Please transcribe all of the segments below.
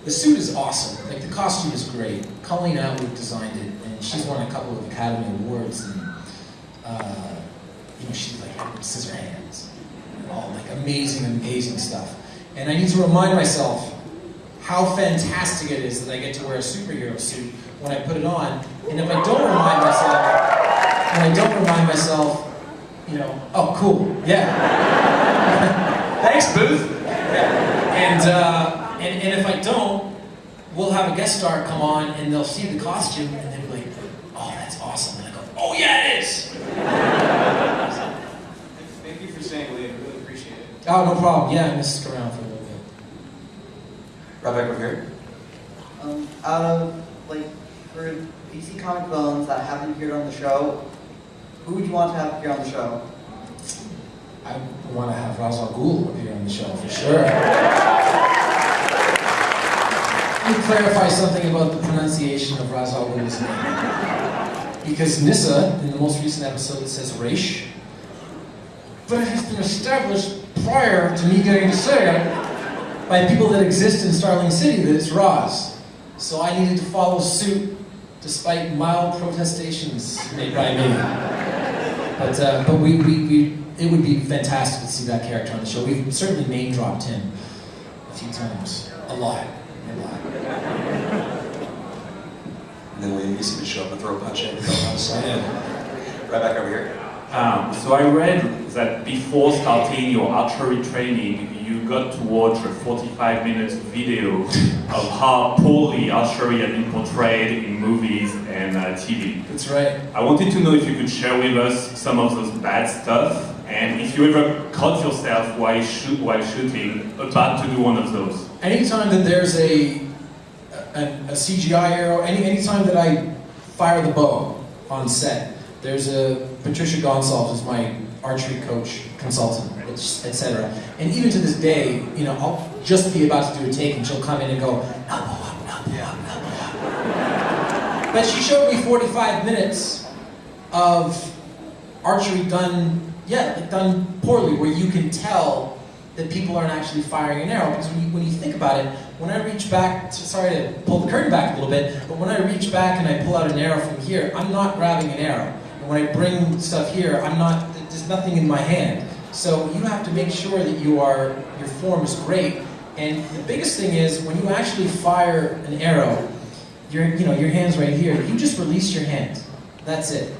The suit is awesome. Like, the costume is great. Colleen Atwood designed it, and she's won a couple of Academy Awards. And you know, she's like Edward Scissorhands, and all like amazing stuff. And I need to remind myself how fantastic it is that I get to wear a superhero suit when I put it on. And if I don't remind myself, you know, oh, cool, yeah. Thanks, Booth. Yeah. And if I don't, we'll have a guest star come on and they'll see the costume and they'll be like, oh, that's awesome. And I go, oh yeah, it is. Thank you for saying, Liam. I really appreciate it. Oh, no problem. Yeah, I'm going to stick around for a little bit. Right back over here. Out of, like, for DC Comic villains that haven't appeared on the show, who would you want to have appear on the show? I want to have Ra's al Ghul appear on the show, for sure. Let me clarify something about the pronunciation of Ra's al Ghul's name. Because Nyssa, in the most recent episode, says Raish. But it has been established prior to me getting to say it by people that exist in Starling City that it's Ra's. So I needed to follow suit despite mild protestations made by me. But it would be fantastic to see that character on the show. We've certainly name-dropped him a few times. A lot. And then Liam used to show up and throw a punch in. Right back over here. So I read that before starting your archery training, you got to watch a 45-minute video of how poorly archery had been portrayed in movies and TV. That's right. I wanted to know if you could share with us some of those bad stuff, and if you ever caught yourself while shooting about to do one of those. Anytime that there's a CGI arrow, anytime that I fire the bow on set, there's a Patricia Gonsalves is my archery coach, consultant, etc. And even to this day, you know, I'll just be about to do a take and she'll come in and go, elbow up. But she showed me 45 minutes of archery done poorly, where you can tell that people aren't actually firing an arrow. Because when you think about it, when I reach back, sorry to pull the curtain back a little bit, but when I reach back and I pull out an arrow from here, I'm not grabbing an arrow. And when I bring stuff here, there's nothing in my hand. So you have to make sure that your form is great. And the biggest thing is, when you actually fire an arrow, your hand's right here, you just release your hand. That's it.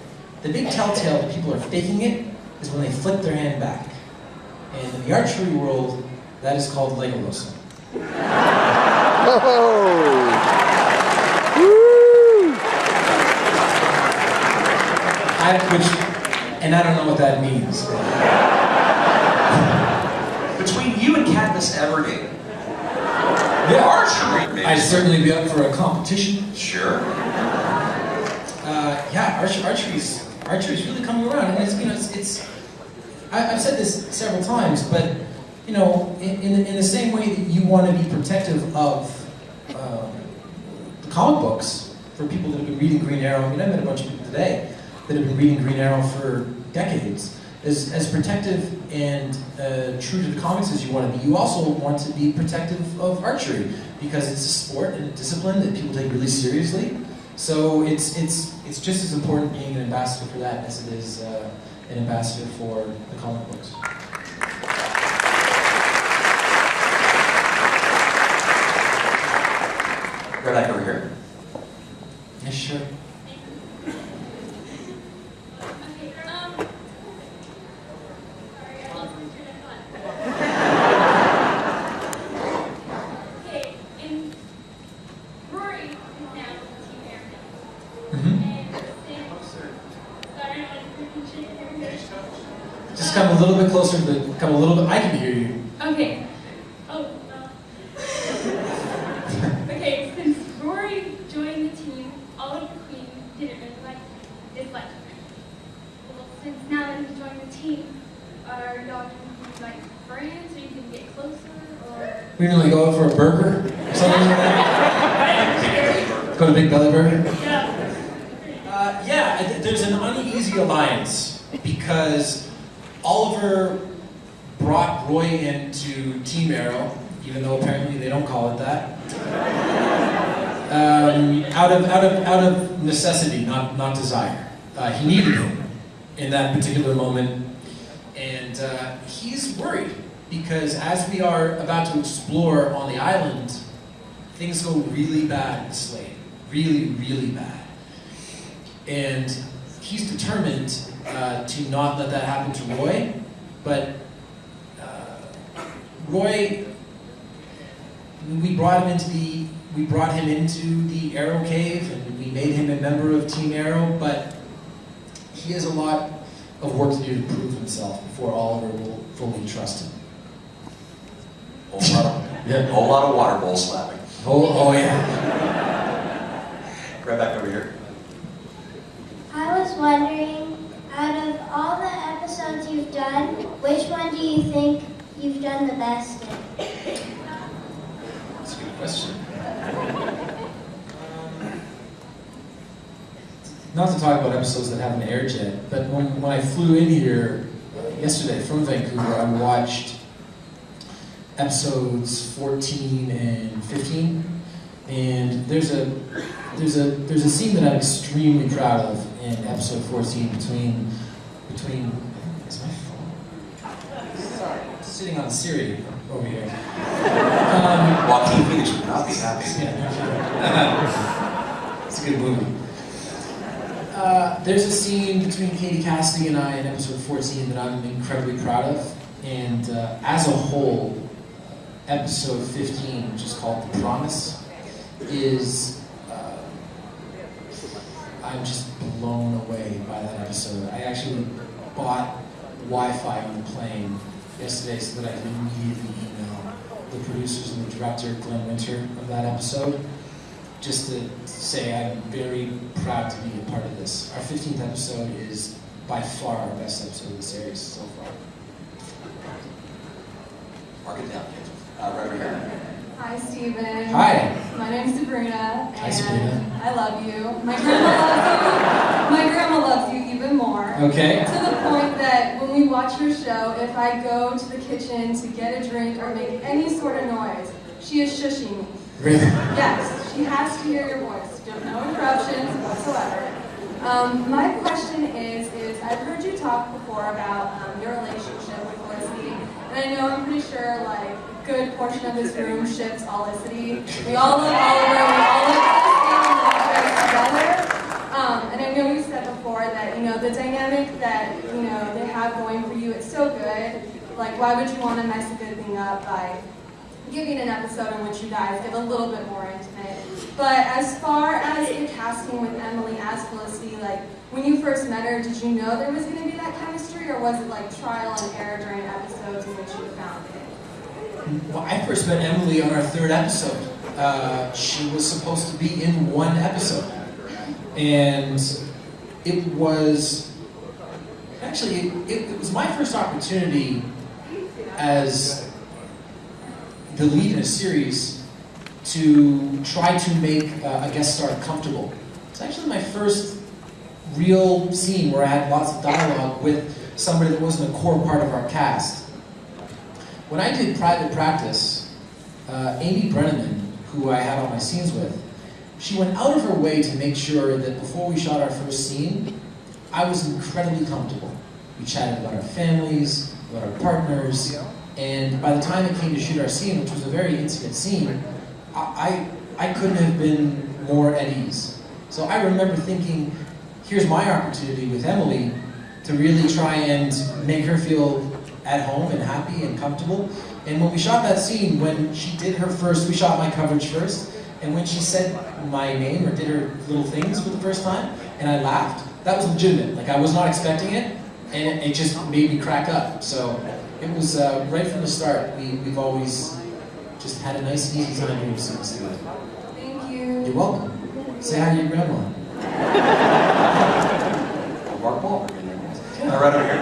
The big telltale that people are faking it is when they flip their hand back. And in the archery world, that is called Legolasing. And I don't know what that means. Between you and Katniss Everdeen, archery, maybe. I'd certainly be up for a competition. Sure. Yeah, archery's really coming around, and I've said this several times, but you know, in the same way that you want to be protective of the comic books for people that have been reading Green Arrow. I mean, I met a bunch of people today that have been reading Green Arrow for decades. As protective and true to the comics as you want to be, you also want to be protective of archery, because it's a sport and a discipline that people take really seriously. So it's just as important being an ambassador for that as it is an ambassador for the comic books. Right back over here. Yeah, sure. Just come a little bit closer I can hear you. Okay. Okay, since Rory joined the team, all of the Queen didn't really dislike him. Well, since now that he's joined the team, are y'all going to be like friends, so you can get closer, or? We can like go out for a burger or something like that. Go to Big Belly Burger. Yeah, there's an uneasy alliance because Oliver brought Roy into Team Arrow. even though apparently they don't call it that. Out of necessity, not desire. He needed him in that particular moment, and he's worried because as we are about to explore on the island, things go really bad with Slade. Really, really bad. And he's determined to not let that happen to Roy, but Roy, we brought him into the Arrow Cave, and we made him a member of Team Arrow, but he has a lot of work to do to prove himself before Oliver will fully trust him. Whole lot of water bowl slapping. Oh yeah. Right back over here. I was wondering, out of all the episodes you've done, which one do you think you've done the best in? That's a good question. Not to talk about episodes that haven't aired yet, but when I flew in here yesterday from Vancouver, I watched episodes 14 and 15, and there's a scene that I'm extremely proud of in episode 14 between is my phone? Sorry, I'm sitting on Siri over here. Joaquin Phoenix would not be happy. It's a good movie. There's a scene between Katie Cassidy and I in episode 14 that I'm incredibly proud of, and as a whole, episode 15, which is called The Promise, is I'm just blown away by that episode. I actually bought Wi-Fi on the plane yesterday so that I could immediately email the producers and the director, Glenn Winter, of that episode, just to say I'm very proud to be a part of this. Our 15th episode is by far our best episode of the series so far. Mark it down. Right over here. Hi, Stephen. Hi. My name's Sabrina. Hi, Sabrina. I love you. My grandma loves you. My grandma loves you even more. Okay. To the point that when we watch your show, if I go to the kitchen to get a drink or make any sort of noise, she is shushing me. Really? Yes, she has to hear your voice. No interruptions whatsoever. My question is I've heard you talk before about your relationship with Felicity, and I know I'm pretty sure like a good portion of this room ships Felicity. We all love Oliver, we all love Felicity together. And I know you said before that, the dynamic that, they have going for you, it's so good. Like, why would you want to mess a good thing up by giving an episode in which you guys get a little bit more intimate? But as far as your casting with Emily as Felicity, like, when you first met her, did you know there was going to be that chemistry, or was it like trial and error during episodes in which you found it? Well, I first met Emily on our 3rd episode. She was supposed to be in one episode. And it was, actually, it was my first opportunity as the lead in a series to try to make a guest star comfortable. It's actually my first real scene where I had lots of dialogue with somebody that wasn't a core part of our cast. When I did Private Practice, Amy Brenneman, who I had all my scenes with, she went out of her way to make sure that before we shot our first scene, I was incredibly comfortable. We chatted about our families, about our partners, and by the time it came to shoot our scene, which was a very intimate scene, I couldn't have been more at ease. So I remember thinking, here's my opportunity with Emily to really try and make her feel at home and happy and comfortable. And when we shot that scene, when she did her first, we shot my coverage first, and when she said my name or did her little things for the first time, and I laughed, that was legitimate. Like, I was not expecting it, and it just made me crack up. So it was right from the start. We've always just had a nice, easy time doing scenes together. Thank you. You're welcome. Say hi to your grandma. Mark Wahlberg. Right over here.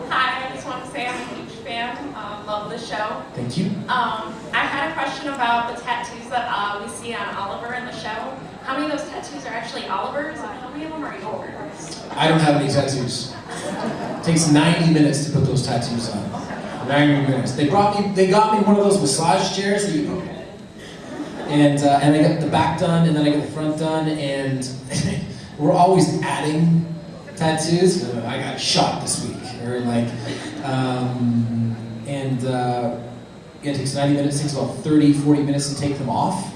Hi, I just want to say I'm a huge fan. Love the show. Thank you. I had a question about the tattoos that we see on Oliver in the show. How many of those tattoos are actually Oliver's, and how many of them are yours? I don't have any tattoos. It takes 90 minutes to put those tattoos on. 90 minutes. They got me one of those massage chairs that you, and I got the back done, and then I got the front done, and we're always adding tattoos. I got shot this week, or like, it takes 90 minutes, it takes about 30, 40 minutes to take them off.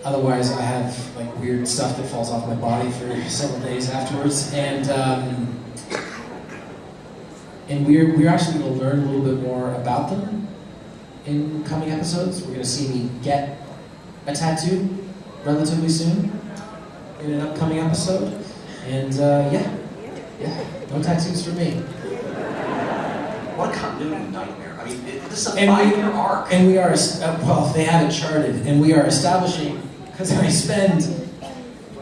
Otherwise, I have like weird stuff that falls off my body for several days afterwards, and we're actually going to learn a little bit more about them in coming episodes. We're going to see me get a tattoo relatively soon in an upcoming episode, and yeah, no tattoos for me. What a continuity nightmare. I mean, this is a 5-year arc. And we are, well, they have it charted, and we are establishing, because I spend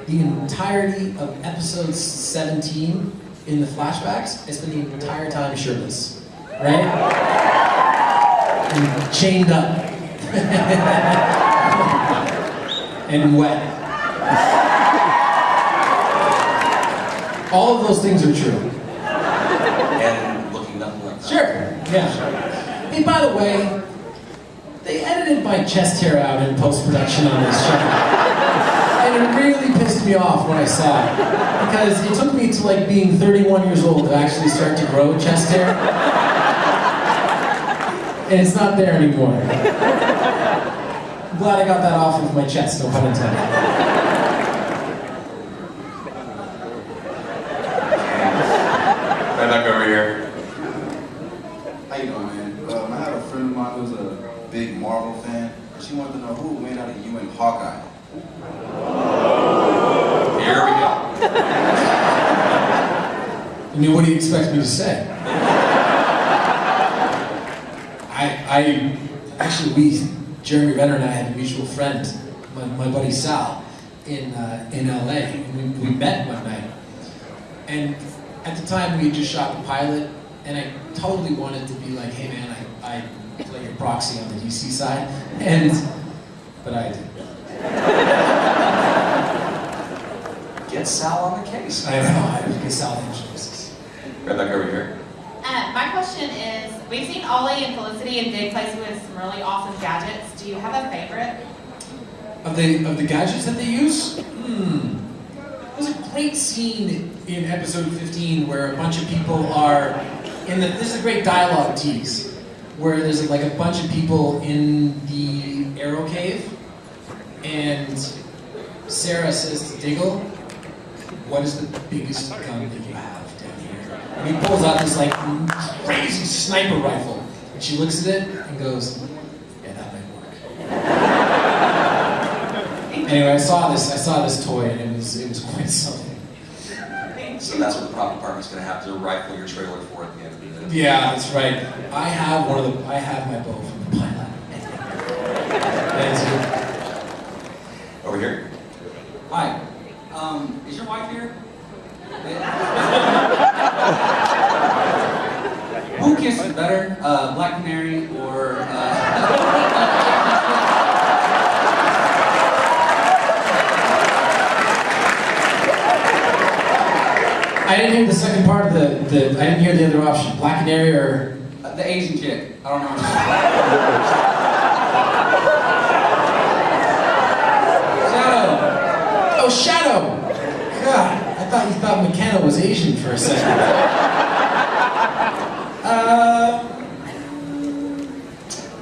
the entirety of episode 17 in the flashbacks, I spend the entire time shirtless, right? And chained up. And wet. All of those things are true. And looking nothing like that. Sure, yeah. Hey, by the way, they edited my chest hair out in post-production on this show. And it really pissed me off when I saw it. Because it took me to like being 31 years old to actually start to grow chest hair. And it's not there anymore. I'm glad I got that off of my chest, no pun intended. Right back over here. How you doing, man? I have a friend of mine who's a big Marvel fan. She wanted to know who would win out of you and Hawkeye. Here we go. I mean, what do you expect me to say? Jeremy Renner and I had a mutual friend, my buddy Sal, in LA, and we met one night. And at the time we had just shot the pilot, and I totally wanted to be like, hey man, I play your proxy on the DC side, but I didn't. Get Sal on the case. I know, I get Sal on the case. Right back over here. My question is, we've seen Ollie and Felicity in big places with some really awesome gadgets. Do you have a favorite? Of the gadgets that they use? There's a great scene in episode 15 where a bunch of people are this is a great dialogue tease, where there's like a bunch of people in the Arrow Cave, and Sarah says to Diggle, what is the biggest gun that you have down here? And he pulls out this like crazy sniper rifle, and she looks at it and goes, yeah, that might work. Anyway, I saw this toy, and it was quite something. So that's what the prop department's going to have to rifle your trailer for at the end of the day. Yeah, that's right. I have my bow from the pilot. That's good. Over here. Hi. Is your wife here? Who kisses better, Black Canary or? I didn't hear the second part of I didn't hear the other option. Black Canary or The Asian chick. I don't know. Shadow. Oh, Shadow. God, I thought you thought McKenna was Asian for a second.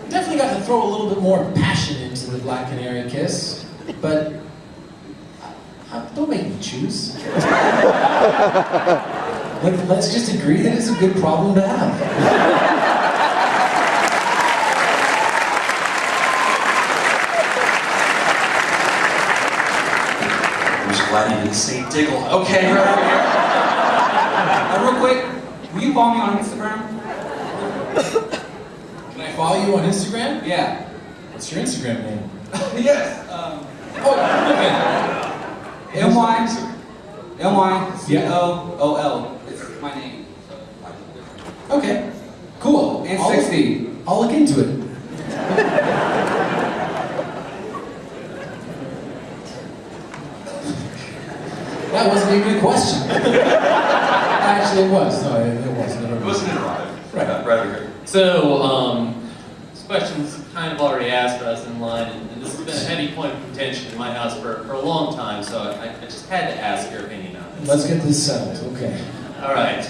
Definitely got to throw a little bit more passion into the Black Canary kiss, but don't make me choose. Let's just agree that it's a good problem to have. I'm just glad you didn't say Diggle. Okay, right over here. Real quick, will you follow me on Instagram? Can I follow you on Instagram? Yeah. What's your Instagram name? Yes. Okay. MYCOOL. It's my name. Okay. Cool. And 60. I'll look into it. That wasn't even a question. Actually, it was. No, it wasn't. It wasn't interrupted. Right. Right over here. So, this question's kind of already asked, but I was in line, and this has been a heavy point of contention in my house for a long time, so I just had to ask your opinion on this. Let's get this settled, okay. All right.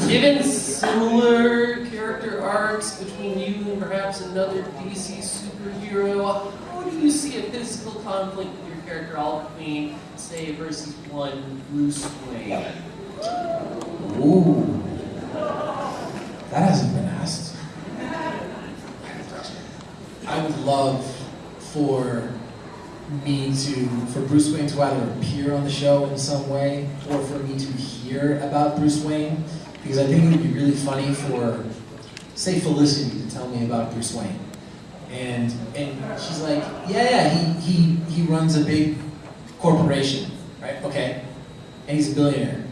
Given similar character arcs between you and perhaps another DC superhero, how do you see a physical conflict with your character Alfred, say, versus one Bruce Wayne? Ooh. That hasn't been asked. I would love for Bruce Wayne to either appear on the show in some way, or for me to hear about Bruce Wayne, because I think it would be really funny for, say, Felicity to tell me about Bruce Wayne. And she's like, yeah, he runs a big corporation, right? Okay. And he's a billionaire.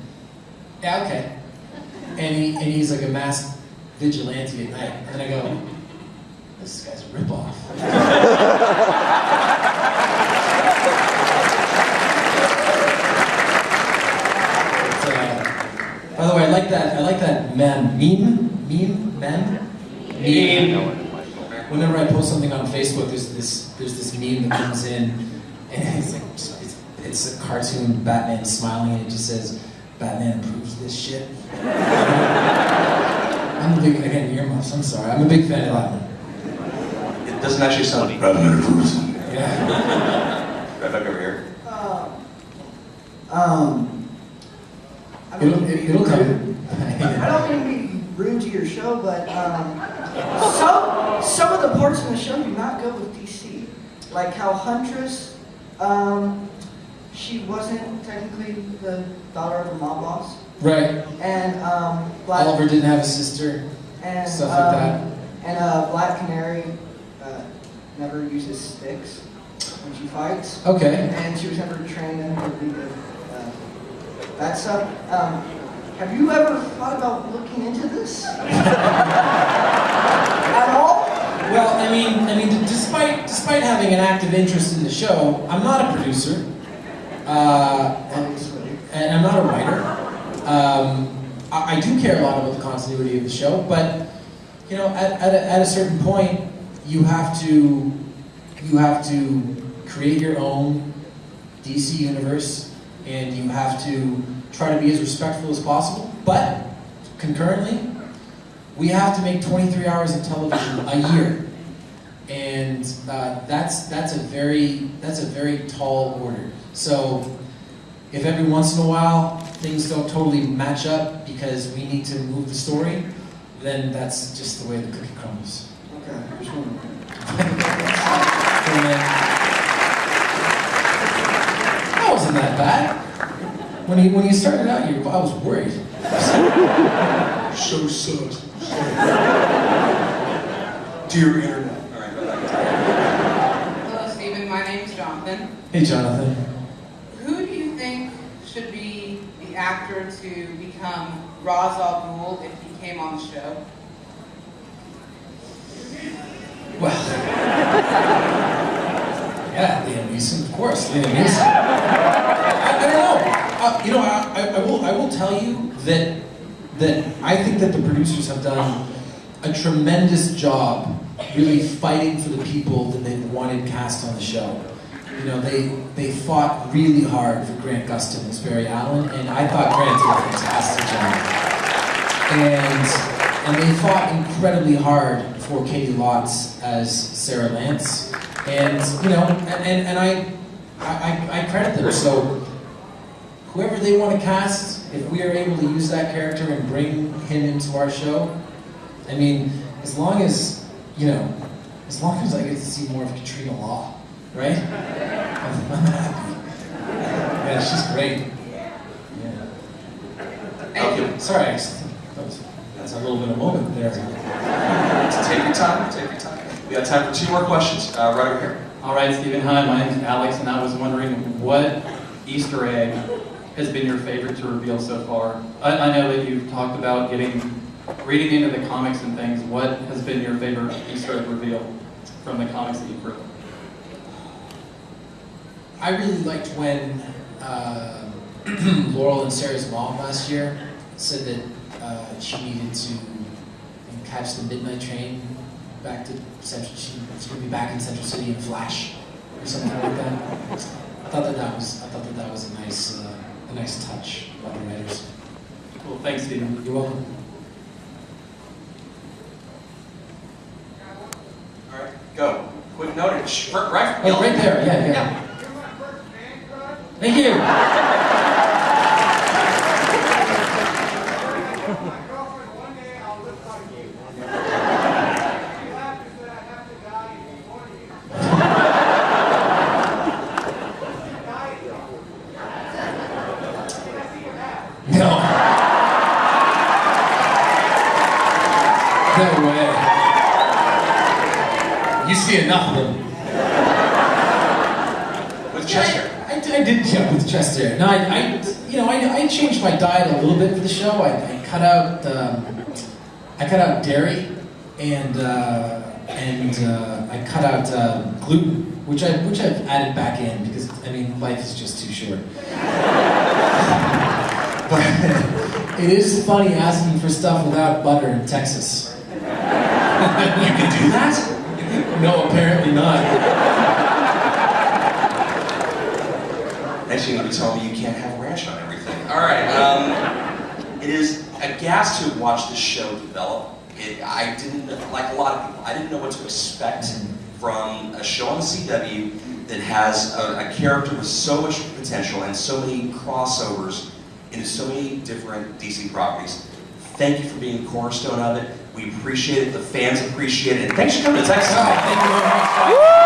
Yeah, okay. And he's like a masked vigilante at night. And then I go, this guy's a ripoff. By the way, I like that meme. Whenever I post something on Facebook, there's this meme that comes in, and it's a cartoon Batman smiling, and it just says, "Batman approves this shit." I'm a big, again, earmuffs. I'm sorry. I'm a big fan of that one. It doesn't actually sound like Batman approves. Yeah. Right back over here. It'll come. I don't mean to be rude to your show, but some of the parts in the show do not go with DC. Like how Huntress, she wasn't technically the daughter of a mob boss. Right. And Oliver didn't have a sister. and stuff like that. And Black Canary never uses sticks when she fights. Okay. And she was never trained in her legal. That stuff. Have you ever thought about looking into this at all? Well, I mean, despite having an active interest in the show, I'm not a producer, and I'm not a writer. I do care a lot about the continuity of the show, but you know, at a certain point, you have to create your own DC universe. And you have to try to be as respectful as possible. But concurrently, we have to make 23 hours of television a year, and that's a very tall order. So if every once in a while things don't totally match up because we need to move the story, then that's just the way the cookie crumbles. Okay. Just one more. That wasn't that bad. When you started out, I was worried. So sus. Dear internet. All right, Hello, Stephen. My name's Jonathan. Hey, Jonathan. Who do you think should be the actor to become Ra's al Ghul if he came on the show? Well, yeah, Liam Neeson, of course, Liam Neeson. I don't know. You know, I will tell you that I think that the producers have done a tremendous job really fighting for the people that they wanted cast on the show. You know, they fought really hard for Grant Gustin as Barry Allen, and I thought Grant did a fantastic job. And they fought incredibly hard for Katie Lotz as Sarah Lance, and you know, and I credit them. So whoever they want to cast, if we are able to use that character and bring him into our show, I mean, as long as I get to see more of Katrina Law, right? I'm happy. Yeah, she's great. Yeah. Thank you. Sorry, that's a little bit of a moment there. Take your time. We got time for 2 more questions. Right over here. All right, Stephen. Hi, my name's Alex, and I was wondering what Easter egg has been your favorite to reveal so far? I know that you've talked about reading into the comics and things. What has been your favorite Easter egg reveal from the comics that you've read? I really liked when Laurel and Sarah's mom last year said that she needed to catch the midnight train back to Central. She's going to be back in Central City in a flash or something like that. I thought that was a nice touch by the writers. Cool, thanks, Stephen. You're welcome. All right, go. Quick notice. Right, Oh, right there. Yeah. Thank you. No. No way. You see enough of them. With Chester. I did, yeah, with Chester. No, I changed my diet a little bit for the show. I cut out dairy, and I cut out gluten, which I've added back in because life is just too short. But it is funny asking for stuff without butter in Texas. You can do that? No, apparently not. Next thing you tell me you can't have ranch on everything. All right. It is a gas to watch this show develop. I didn't, like a lot of people, I didn't know what to expect from a show on the CW that has a character with so much potential and so many crossovers into so many different DC properties. Thank you for being a cornerstone of it. We appreciate it. The fans appreciate it. And thanks for coming to Texas. Thank you very much.